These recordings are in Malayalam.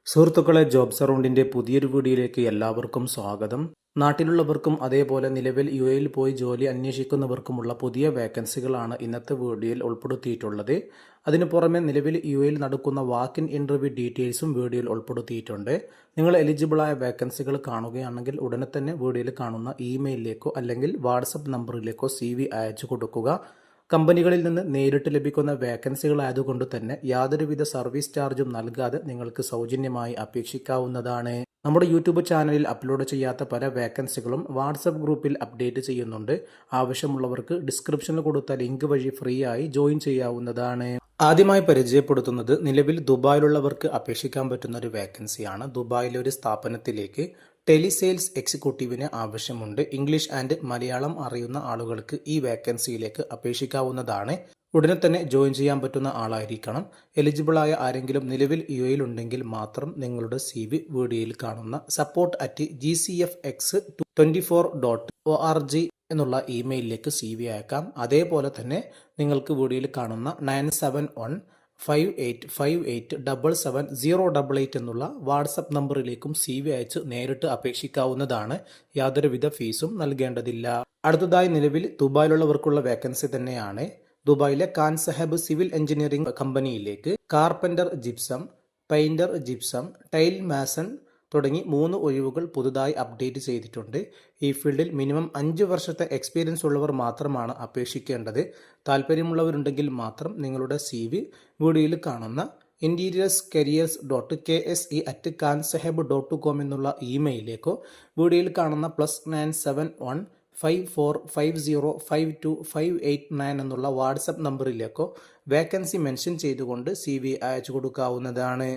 സുഹൃത്തുക്കളെ, ജോബ് സറൗണ്ടിന്റെ പുതിയൊരു വീഡിയോയിലേക്ക് എല്ലാവർക്കും സ്വാഗതം. നാട്ടിലുള്ളവർക്കും അതേപോലെ നിലവിൽ യുഎഇയിൽ പോയി ജോലി അന്വേഷിക്കുന്നവർക്കുമുള്ള പുതിയ വേക്കൻസികളാണ് ഇന്നത്തെ വീഡിയോയിൽ ഉൾപ്പെടുത്തിയിട്ടുള്ളത്. അതിനു പുറമെ നിലവിൽ യുഎഇയിൽ നടക്കുന്ന വാക്ക് ഇൻ ഇന്റർവ്യൂ ഡീറ്റെയിൽസും വീഡിയോയിൽ ഉൾപ്പെടുത്തിയിട്ടുണ്ട്. നിങ്ങൾ എലിജിബിളായ വേക്കൻസികൾ കാണുകയാണെങ്കിൽ ഉടനെ തന്നെ വീഡിയോയിൽ കാണുന്ന ഇമെയിലിലേക്കോ അല്ലെങ്കിൽ വാട്സപ്പ് നമ്പറിലേക്കോ CV അയച്ചു കൊടുക്കുക. കമ്പനികളിൽ നിന്ന് നേരിട്ട് ലഭിക്കുന്ന വേക്കൻസികളായതുകൊണ്ട് തന്നെ യാതൊരുവിധ സർവീസ് ചാർജും നൽകാതെ നിങ്ങൾക്ക് സൗജന്യമായി അപേക്ഷിക്കാവുന്നതാണ്. നമ്മുടെ യൂട്യൂബ് ചാനലിൽ അപ്ലോഡ് ചെയ്യാത്ത പല വേക്കൻസികളും വാട്സപ്പ് ഗ്രൂപ്പിൽ അപ്ഡേറ്റ് ചെയ്യുന്നുണ്ട്. ആവശ്യമുള്ളവർക്ക് ഡിസ്ക്രിപ്ഷനിൽ കൊടുത്ത ലിങ്ക് വഴി ഫ്രീ ആയി ജോയിൻ ചെയ്യാവുന്നതാണ്. ആദ്യമായി പരിചയപ്പെടുത്തുന്നത് നിലവിൽ ദുബായിലുള്ളവർക്ക് അപേക്ഷിക്കാൻ പറ്റുന്ന ഒരു വേക്കൻസിയാണ്. ദുബായിലെ ഒരു സ്ഥാപനത്തിലേക്ക് ടെലിസെയിൽസ് എക്സിക്യൂട്ടീവിന് ആവശ്യമുണ്ട്. ഇംഗ്ലീഷ് ആൻഡ് മലയാളം അറിയുന്ന ആളുകൾക്ക് ഈ വേക്കൻസിയിലേക്ക് അപേക്ഷിക്കാവുന്നതാണ്. ഉടനെ തന്നെ ജോയിൻ ചെയ്യാൻ പറ്റുന്ന ആളായിരിക്കണം. എലിജിബിളായ ആരെങ്കിലും നിലവിൽ യുഎഇയിൽ ഉണ്ടെങ്കിൽ മാത്രം നിങ്ങളുടെ CV വീഡിയോയിൽ കാണുന്ന support@gcfx24.org എന്നുള്ള ഇമെയിലിലേക്ക് CV അയക്കാം. അതേപോലെ തന്നെ നിങ്ങൾക്ക് വീഡിയോയിൽ കാണുന്ന 971585877088 എന്നുള്ള വാട്സപ്പ് നമ്പറിലേക്കും CV അയച്ച് നേരിട്ട് അപേക്ഷിക്കാവുന്നതാണ്. യാതൊരുവിധ ഫീസും നൽകേണ്ടതില്ല. അടുത്തതായി നിലവിൽ ദുബായിലുള്ളവർക്കുള്ള വേക്കൻസി തന്നെയാണ്. ദുബായിലെ ഖാൻ സാഹബ് സിവിൽ എഞ്ചിനീയറിംഗ് കമ്പനിയിലേക്ക് carpenter gypsum, painter gypsum, tile mason തുടങ്ങി 3 ഒഴിവുകൾ പുതുതായി അപ്ഡേറ്റ് ചെയ്തിട്ടുണ്ട്. ഈ ഫീൽഡിൽ മിനിമം 5 വർഷത്തെ എക്സ്പീരിയൻസ് ഉള്ളവർ മാത്രമാണ് അപേക്ഷിക്കേണ്ടത്. താല്പര്യമുള്ളവരുണ്ടെങ്കിൽ മാത്രം നിങ്ങളുടെ CV വീഡിയോയിൽ കാണുന്ന interiors.careers@khansaheb.com എന്നുള്ള ഇമെയിലേക്കോ വീഡിയോയിൽ കാണുന്ന +971545052589 എന്നുള്ള വാട്സപ്പ് നമ്പറിലേക്കോ വേക്കൻസി മെൻഷൻ ചെയ്തുകൊണ്ട് CV അയച്ചു കൊടുക്കാവുന്നതാണ്.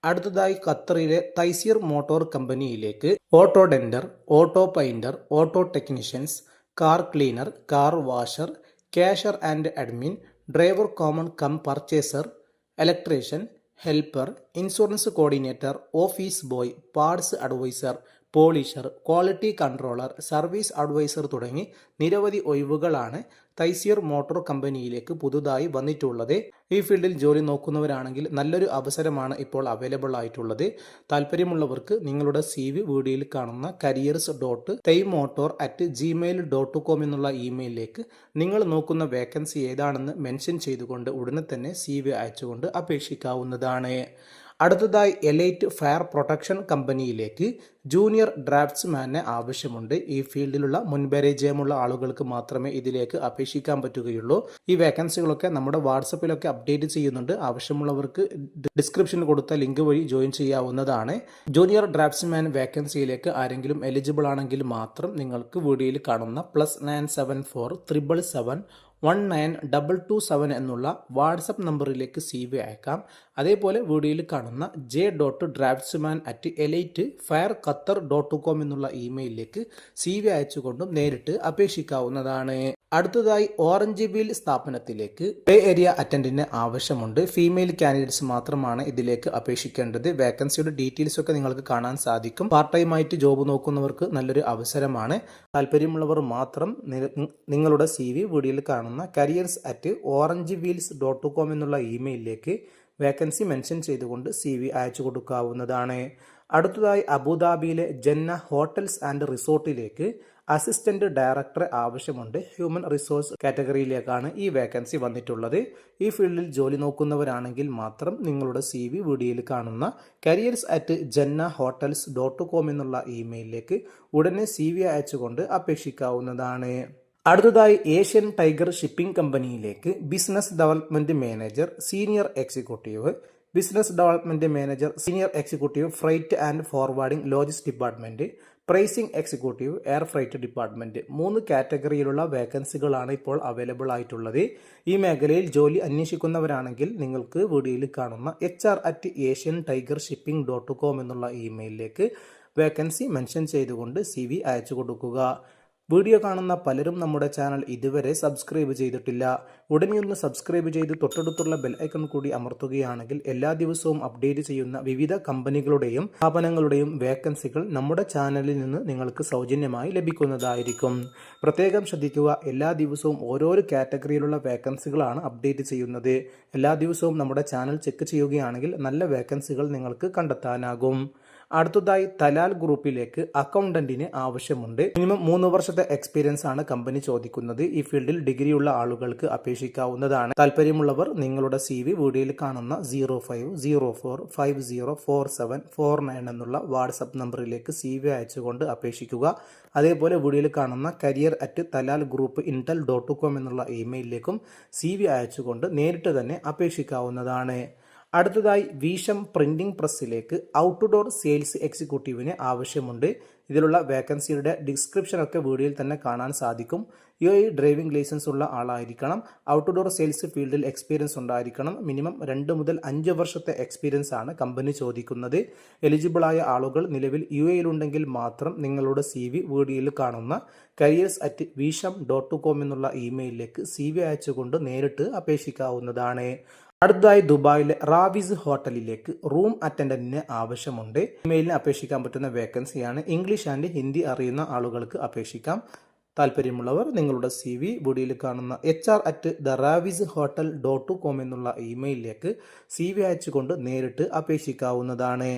അടുത്തതായി ഖത്തറിലെ തൈസീർ മോട്ടോർ കമ്പനിയിലേക്ക് auto denter, auto painter, auto technicians, car cleaner, car washer, cashier and admin, driver common cum purchaser, electrician, helper, insurance coordinator, office boy, parts advisor, polisher, quality controller, service advisor തുടങ്ങി നിരവധി ഒഴിവുകളാണ് തൈസീർ മോട്ടോർ കമ്പനിയിലേക്ക് പുതുതായി വന്നിട്ടുള്ളത്. ഈ ഫീൽഡിൽ ജോലി നോക്കുന്നവരാണെങ്കിൽ നല്ലൊരു അവസരമാണ് ഇപ്പോൾ അവൈലബിൾ ആയിട്ടുള്ളത്. താല്പര്യമുള്ളവർക്ക് നിങ്ങളുടെ CV വീഡിയോയിൽ കാണുന്ന careers.thaimotor@gmail.com എന്നുള്ള ഇമെയിലിലേക്ക് നിങ്ങൾ നോക്കുന്ന വേക്കൻസി ഏതാണെന്ന് മെൻഷൻ ചെയ്തുകൊണ്ട് ഉടനെ തന്നെ CV അയച്ചുകൊണ്ട് അപേക്ഷിക്കാവുന്നതാണ്. അടുത്തതായി എലൈറ്റ് ഫയർ പ്രൊട്ടക്ഷൻ കമ്പനിയിലേക്ക് ജൂനിയർ ഡ്രാഫ്റ്റ്സ്മാനെ ആവശ്യമുണ്ട്. ഈ ഫീൽഡിലുള്ള മുൻപരിചയമുള്ള ആളുകൾക്ക് മാത്രമേ ഇതിലേക്ക് അപേക്ഷിക്കാൻ പറ്റുകയുള്ളൂ. ഈ വേക്കൻസികളൊക്കെ നമ്മുടെ വാട്സപ്പിലൊക്കെ അപ്ഡേറ്റ് ചെയ്യുന്നുണ്ട്. ആവശ്യമുള്ളവർക്ക് ഡിസ്ക്രിപ്ഷനിൽ കൊടുത്ത ലിങ്ക് വഴി ജോയിൻ ചെയ്യാവുന്നതാണ്. ജൂനിയർ ഡ്രാഫ്റ്റ്സ്മാൻ വേക്കൻസിയിലേക്ക് ആരെങ്കിലും എലിജിബിൾ ആണെങ്കിൽ മാത്രം നിങ്ങൾക്ക് വീഡിയോയിൽ കാണുന്ന +974777192227 എന്നുള്ള വാട്സപ്പ് നമ്പറിലേക്ക് CV അയക്കാം. അതേപോലെ വീഡിയോയിൽ കാണുന്ന j.draftsman@elitefireqatar.com എന്നുള്ള ഇമെയിലിലേക്ക് CV അയച്ചുകൊണ്ടും നേരിട്ട് അപേക്ഷിക്കാവുന്നതാണ്. അടുത്തതായി ഓറഞ്ച് വീൽ സ്ഥാപനത്തിലേക്ക് പേ ഏരിയ അറ്റൻഡന്റിന് ആവശ്യമുണ്ട്. ഫീമെയിൽ കാൻഡിഡേറ്റ്സ് മാത്രമാണ് ഇതിലേക്ക് അപേക്ഷിക്കേണ്ടത്. വേക്കൻസിയുടെ ഡീറ്റെയിൽസ് ഒക്കെ നിങ്ങൾക്ക് കാണാൻ സാധിക്കും. പാർട്ട് ടൈം ആയിട്ട് ജോബ് നോക്കുന്നവർക്ക് നല്ലൊരു അവസരമാണ്. താല്പര്യമുള്ളവർ മാത്രം നിങ്ങളുടെ CV വീഡിയോയിൽ കാണുന്ന careers@orangewheels.com എന്നുള്ള ഇമെയിലിലേക്ക് വേക്കൻസി മെൻഷൻ ചെയ്തുകൊണ്ട് CV അയച്ചു കൊടുക്കാവുന്നതാണ്. അടുത്തതായി അബുദാബിയിലെ ജന്ന ഹോട്ടൽസ് ആൻഡ് റിസോർട്ടിലേക്ക് അസിസ്റ്റന്റ് ഡയറക്ടറെ ആവശ്യമുണ്ട്. ഹ്യൂമൻ റിസോഴ്സ് കാറ്റഗറിയിലേക്കാണ് ഈ വേക്കൻസി വന്നിട്ടുള്ളത്. ഈ ഫീൽഡിൽ ജോലി നോക്കുന്നവരാണെങ്കിൽ മാത്രം നിങ്ങളുടെ CV വീഡിയോയിൽ കാണുന്ന careers@jannahotels.com എന്നുള്ള ഇമെയിലിലേക്ക് ഉടനെ CV അയച്ചുകൊണ്ട് അപേക്ഷിക്കാവുന്നതാണ്. അടുത്തതായി ഏഷ്യൻ ടൈഗർ ഷിപ്പിംഗ് കമ്പനിയിലേക്ക് business development manager, senior executive, business development manager, senior executive, freight and forwarding logistics department, pricing executive, air freight department 3 കാറ്റഗറിയിലുള്ള വേക്കൻസികളാണ് ഇപ്പോൾ അവൈലബിൾ ആയിട്ടുള്ളത്. ഈ മേഖലയിൽ ജോലി അന്വേഷിക്കുന്നവരാണെങ്കിൽ നിങ്ങൾക്ക് വീഡിയോയിൽ കാണുന്ന HR@asiantigershipping.com എന്നുള്ള ഇമെയിലിലേക്ക് വേക്കൻസി മെൻഷൻ ചെയ്തുകൊണ്ട് CV അയച്ചു കൊടുക്കുക. വീഡിയോ കാണുന്ന പലരും നമ്മുടെ ചാനൽ ഇതുവരെ സബ്സ്ക്രൈബ് ചെയ്തിട്ടില്ല. ഉടനെ ഒന്ന് സബ്സ്ക്രൈബ് ചെയ്ത് തൊട്ടടുത്തുള്ള ബെൽ ഐക്കൺ കൂടി അമർത്തുകയാണെങ്കിൽ എല്ലാ ദിവസവും അപ്ഡേറ്റ് ചെയ്യുന്ന വിവിധ കമ്പനികളുടെയും സ്ഥാപനങ്ങളുടെയും വേക്കൻസികൾ നമ്മുടെ ചാനലിൽ നിന്ന് നിങ്ങൾക്ക് സൗജന്യമായി ലഭിക്കുന്നതായിരിക്കും. പ്രത്യേകം ശ്രദ്ധിക്കുക, എല്ലാ ദിവസവും ഓരോരോ കാറ്റഗറിയിലുള്ള വേക്കൻസികളാണ് അപ്ഡേറ്റ് ചെയ്യുന്നത്. എല്ലാ ദിവസവും നമ്മുടെ ചാനൽ ചെക്ക് ചെയ്യുകയാണെങ്കിൽ നല്ല വേക്കൻസികൾ നിങ്ങൾക്ക് കണ്ടെത്താനാകും. അടുത്തതായി തലാൽ ഗ്രൂപ്പിലേക്ക് അക്കൗണ്ടന്റിന് ആവശ്യമുണ്ട്. മിനിമം 3 വർഷത്തെ എക്സ്പീരിയൻസ് ആണ് കമ്പനി ചോദിക്കുന്നത്. ഈ ഫീൽഡിൽ ഡിഗ്രിയുള്ള ആളുകൾക്ക് അപേക്ഷിക്കാവുന്നതാണ്. താല്പര്യമുള്ളവർ നിങ്ങളുടെ CV വീഡിയോയിൽ കാണുന്ന 0504504749 എന്നുള്ള വാട്സപ്പ് നമ്പറിലേക്ക് CV അയച്ചുകൊണ്ട് അപേക്ഷിക്കുക. അതേപോലെ വീഡിയോയിൽ കാണുന്ന career@talalgroup.intel.com എന്നുള്ള ഇമെയിലിലേക്കും CV അയച്ചുകൊണ്ട് നേരിട്ട് തന്നെ അപേക്ഷിക്കാവുന്നതാണ്. അടുത്തതായി വീഷം പ്രിന്റിംഗ് പ്രസ്സിലേക്ക് ഔട്ട്ഡോർ സെയിൽസ് എക്സിക്യൂട്ടീവിന് ആവശ്യമുണ്ട്. ഇതിലുള്ള വേക്കൻസിയുടെ ഡിസ്ക്രിപ്ഷനൊക്കെ വീഡിയോയിൽ തന്നെ കാണാൻ സാധിക്കും. UAE ഡ്രൈവിംഗ് ലൈസൻസ് ഉള്ള ആളായിരിക്കണം. ഔട്ട്ഡോർ സെയിൽസ് ഫീൽഡിൽ എക്സ്പീരിയൻസ് ഉണ്ടായിരിക്കണം. മിനിമം 2 മുതൽ 5 വർഷത്തെ എക്സ്പീരിയൻസ് ആണ് കമ്പനി ചോദിക്കുന്നത്. എലിജിബിളായ ആളുകൾ നിലവിൽ UAEയിലുണ്ടെങ്കിൽ മാത്രം നിങ്ങളുടെ CV വീഡിയോയിൽ കാണുന്ന careers@visham.com എന്നുള്ള ഇമെയിലിലേക്ക് CV അയച്ചുകൊണ്ട് നേരിട്ട് അപേക്ഷിക്കാവുന്നതാണ്. അടുത്തതായി ദുബായിലെ റാവിസ് ഹോട്ടലിലേക്ക് റൂം അറ്റൻഡന്റിന് ആവശ്യമുണ്ട്. ഇമെയിലിന് അപേക്ഷിക്കാൻ പറ്റുന്ന വേക്കൻസിയാണ്. ഇംഗ്ലീഷ് ആൻഡ് ഹിന്ദി അറിയുന്ന ആളുകൾക്ക് അപേക്ഷിക്കാം. താല്പര്യമുള്ളവർ നിങ്ങളുടെ CV വീഡിയോയിൽ കാണുന്ന hr@theravizhotel.com എന്നുള്ള ഇമെയിലിലേക്ക് CV അയച്ചുകൊണ്ട് നേരിട്ട് അപേക്ഷിക്കാവുന്നതാണ്.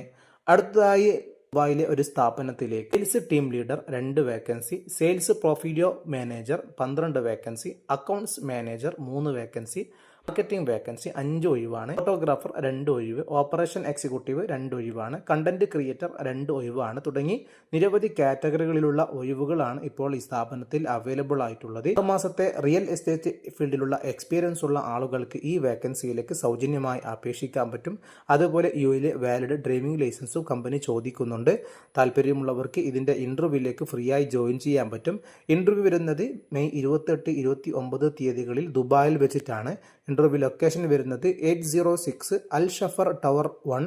അടുത്തതായി ദുബായിലെ ഒരു സ്ഥാപനത്തിലേക്ക് sales team leader 2 vacancy, sales portfolio manager 12 vacancy, accounts manager 3 vacancy, marketing vacancy 5 ഒഴിവാണ്, ഫോട്ടോഗ്രാഫർ 2 ഒഴിവ്, ഓപ്പറേഷൻ എക്സിക്യൂട്ടീവ് 2 ഒഴിവാണ്, കണ്ടന്റ് ക്രിയേറ്റർ 2 ഒഴിവാണ് തുടങ്ങി നിരവധി കാറ്റഗറികളിലുള്ള ഒഴിവുകളാണ് ഇപ്പോൾ ഈ സ്ഥാപനത്തിൽ അവൈലബിൾ ആയിട്ടുള്ളത്. 6 മാസത്തെ റിയൽ എസ്റ്റേറ്റ് ഫീൽഡിലുള്ള എക്സ്പീരിയൻസ് ഉള്ള ആളുകൾക്ക് ഈ വേക്കൻസിയിലേക്ക് സൗജന്യമായി അപേക്ഷിക്കാൻ പറ്റും. അതുപോലെ UAEയിലെ വാലിഡ് ഡ്രൈവിംഗ് ലൈസൻസും കമ്പനി ചോദിക്കുന്നുണ്ട്. താല്പര്യമുള്ളവർക്ക് ഇതിന്റെ ഇന്റർവ്യൂവിലേക്ക് ഫ്രീ ആയി ജോയിൻ ചെയ്യാൻ പറ്റും. ഇന്റർവ്യൂ വരുന്നത് മെയ് 28, 29 തീയതികളിൽ ദുബായിൽ വെച്ചിട്ടാണ്. ഇന്റർവ്യൂ ലൊക്കേഷൻ വരുന്നത് 806 അൽ ഷഫർ ടവർ 1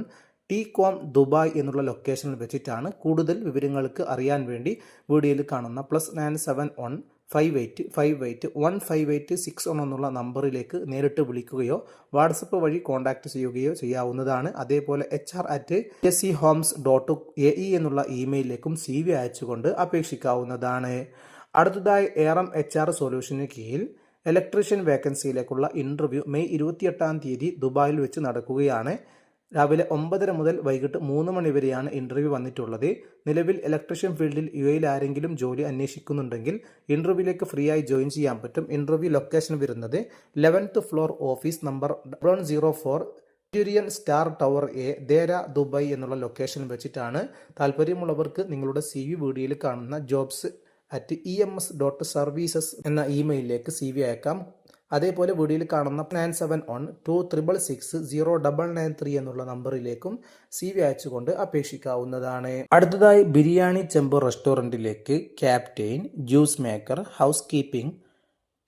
ടി-കോം ദുബായ് എന്നുള്ള ലൊക്കേഷനിൽ വെച്ചിട്ടാണ്. കൂടുതൽ വിവരങ്ങൾക്ക് അറിയാൻ വേണ്ടി വീഡിയോയിൽ കാണുന്ന +971 5858 15861 എന്നുള്ള നമ്പറിലേക്ക് നേരിട്ട് വിളിക്കുകയോ വാട്സപ്പ് വഴി കോൺടാക്ട് ചെയ്യുകയോ ചെയ്യാവുന്നതാണ്. അതേപോലെ hr@schomes.ae എന്നുള്ള ഇമെയിലിലേക്കും CV അയച്ചുകൊണ്ട് അപേക്ഷിക്കാവുന്നതാണ്. അടുത്തതായി ARM HR സൊല്യൂഷന് കീഴിൽ ഇലക്ട്രീഷ്യൻ വേക്കൻസിയിലേക്കുള്ള ഇന്റർവ്യൂ മെയ് 28 തീയതി ദുബായിൽ വെച്ച് നടക്കുകയാണ്. രാവിലെ 9:30 മുതൽ വൈകിട്ട് 3 മണി വരെയാണ് ഇന്റർവ്യൂ വന്നിട്ടുള്ളത്. നിലവിൽ ഇലക്ട്രീഷ്യൻ ഫീൽഡിൽ UAEയിൽ ആരെങ്കിലും ജോലി അന്വേഷിക്കുന്നുണ്ടെങ്കിൽ ഇന്റർവ്യൂവിലേക്ക് ഫ്രീ ആയി ജോയിൻ ചെയ്യാൻ പറ്റും. ഇന്റർവ്യൂ ലൊക്കേഷൻ വരുന്നത് 11th floor office number 104 interior star tower A Deira Dubai എന്നുള്ള ലൊക്കേഷൻ വെച്ചിട്ടാണ്. താല്പര്യമുള്ളവർക്ക് നിങ്ങളുടെ CV വീഡിയോയിൽ കാണുന്ന jobs@ems.services എന്ന ഇമെയിലിലേക്ക് CV അയക്കാം. അതേപോലെ വീഡിയോയിൽ കാണുന്ന 9712666093 എന്നുള്ള നമ്പറിലേക്കും CV അയച്ചുകൊണ്ട് അപേക്ഷിക്കാവുന്നതാണ്. അടുത്തതായി ബിരിയാണി ചെമ്പ് റെസ്റ്റോറൻറ്റിലേക്ക് captain, juice maker, housekeeping,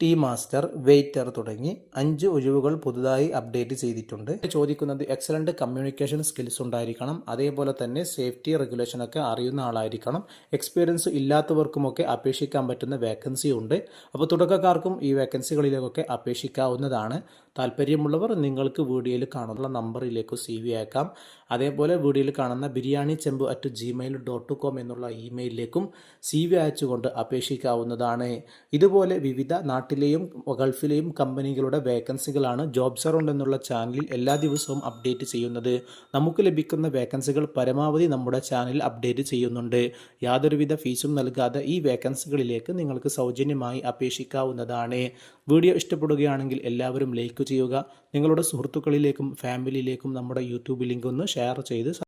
tea master, waiter തുടങ്ങി 5 ഒഴിവുകൾ പുതുതായി അപ്ഡേറ്റ് ചെയ്തിട്ടുണ്ട്. ചോദിക്കുന്നത് എക്സലന്റ് കമ്മ്യൂണിക്കേഷൻ സ്കിൽസ് ഉണ്ടായിരിക്കണം. അതേപോലെ തന്നെ സേഫ്റ്റി റെഗുലേഷനൊക്കെ അറിയുന്ന ആളായിരിക്കണം. എക്സ്പീരിയൻസ് ഇല്ലാത്തവർക്കുമൊക്കെ അപേക്ഷിക്കാൻ പറ്റുന്ന വേക്കൻസി ഉണ്ട്. അപ്പോൾ തുടക്കക്കാർക്കും ഈ വേക്കൻസികളിലേക്കൊക്കെ അപേക്ഷിക്കാവുന്നതാണ്. താല്പര്യമുള്ളവർ നിങ്ങൾക്ക് വീഡിയോയിൽ കാണുന്ന നമ്പറിലേക്ക് CV അയക്കാം. അതേപോലെ വീഡിയോയിൽ കാണുന്ന biryanichembu@gmail.com എന്നുള്ള ഇമെയിലിലേക്കും CV അയച്ചുകൊണ്ട് അപേക്ഷിക്കാവുന്നതാണ്. ഇതുപോലെ വിവിധ നാട്ടിലെയും ഗൾഫിലെയും കമ്പനികളുടെ വേക്കൻസികളാണ് ജോബ്സ് അറൗണ്ട് എന്നുള്ള ചാനലിൽ എല്ലാ ദിവസവും അപ്ഡേറ്റ് ചെയ്യുന്നത്. നമുക്ക് ലഭിക്കുന്ന വേക്കൻസികൾ പരമാവധി നമ്മുടെ ചാനലിൽ അപ്ഡേറ്റ് ചെയ്യുന്നുണ്ട്. യാതൊരുവിധ ഫീസും നൽകാതെ ഈ വേക്കൻസികളിലേക്ക് നിങ്ങൾക്ക് സൗജന്യമായി അപേക്ഷിക്കാവുന്നതാണ്. വീഡിയോ ഇഷ്ടപ്പെടുകയാണെങ്കിൽ എല്ലാവരും ലൈക്ക് ചെയ്യുക. നിങ്ങളുടെ സുഹൃത്തുക്കളിലേക്കും ഫാമിലിയിലേക്കും നമ്മുടെ യൂട്യൂബ് ലിങ്ക് ഒന്ന് ഷെയർ ചെയ്ത്